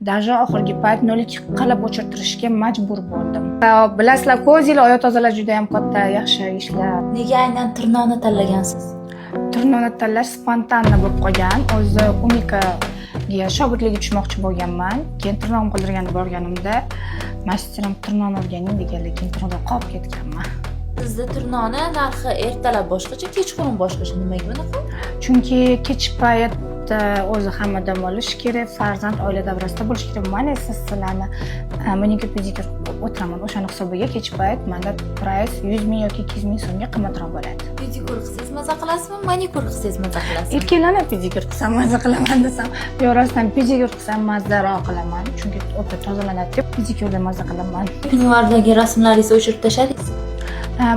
Даже oxirgi payt 02 qilib o'chirtirishga majbur bo'ldim. Bilasizlar, ko'zinglar oyoq tozalash juda ham katta yaxshi ishlar. Nega aynan tirnoqni tanlagansiz? Tirnoqni tanlash spontanniy bo'lib qolgan. O'zi Unikaga shogirdlikka tushmoqchi bo'lganman. Keyin tirnoqni qildirganda borganimda masterim tirnoqni o'rganing degan, lekin tirnoqda qolib ketganman. Sizda tirnoqni narxi ertalab boshqacha, kechqurun boshqacha. Nimaga bunaqa? Chunki kech payt o'zi hamma dam olish kerak, farzand oila davrasida bo'lish kerak. Mana esa sizlarni manikür pedikyur o'tiraman. O'shani hisobiga kech payt menda price 100 ming yoki 200 ming so'mga qimmatroq bo'ladi. Pedikyur qilsangiz maza qilasizmi, manikyur qilsangiz maza qilasizmi? Erkaklarni pedikyur qilsam maza qilaman desam, yo rostdan pedikyur qilsam mazzaroq qilaman. Chunki o'ta tozalanadi deb pedikyurda maza qilaman. Pinvardagi rasmlaringizni o'chirib tashladingiz?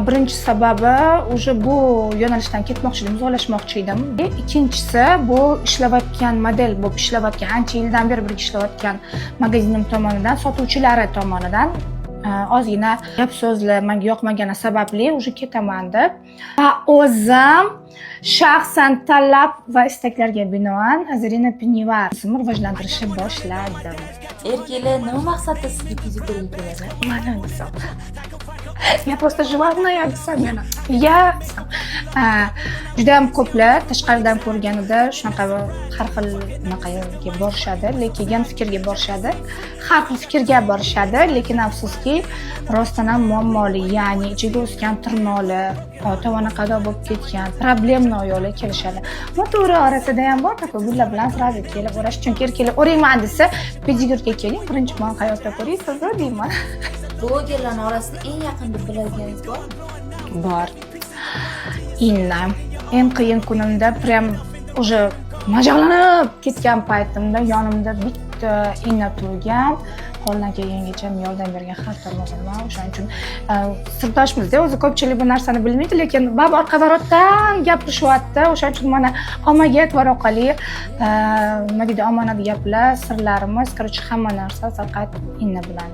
Birinchi sababi o'sha bu yo'nalishdan ketmoqchi edim, uzolashmoqchi edim. Ikkinchisi bu ishlayotgan model bo'lib ishlayotgan, ancha yildan beri birga ishlayotgan magazinim tomonidan, sotuvchilari tomonidan ozgina gap so'zlar menga yoqmagani sababli o'sha ketaman deb va o'zim shaxsan talab va istaklarga binoan Azarina Pinvar ismini rivojlantirishni boshladim. Erkaklar nima maqsadda sizga pedikyurga keladi? Mana desam. Я просто животная Оксана. Я juda ham ko'plar tashqaridan ko'rganida shunaqa har xil naqaga borishadi, lekin fikrga borishadi. Har xil fikrga borishadi, lekin afsuski rostdan ham muammoli, ya'ni ichiga o'sgan tirnoqli, tovoni qado bo'lib ketgan, problemli ayollar kelishadi. Motori orasida ham bor, gullar bilan sразу kelib o'rash, chunki erkaklar o'rayman desa, pedikyurga keling, birinchi man hayotda ko'raysiz deyman. Blogerlarning orasida eng yaqin deb biladiganingiz bormi? Bor. Inna. Eng qiyin kunimda prям уже majaqlanib ketgan paytimda yonimda bitta Inna turgan, qo'ldan kelgangacha yordam bergan har tomonlama. O'shaning uchun sirdoshmizda o'zi ko'pchilik bu narsani bilmaydi, lekin bab orqa-varotdan gapirishyapti. O'shaning uchun mana ommaga e'tibor orqali nima deydi, omonat gaplar, sirlarimiz, короче, hamma narsa faqat Inna bilan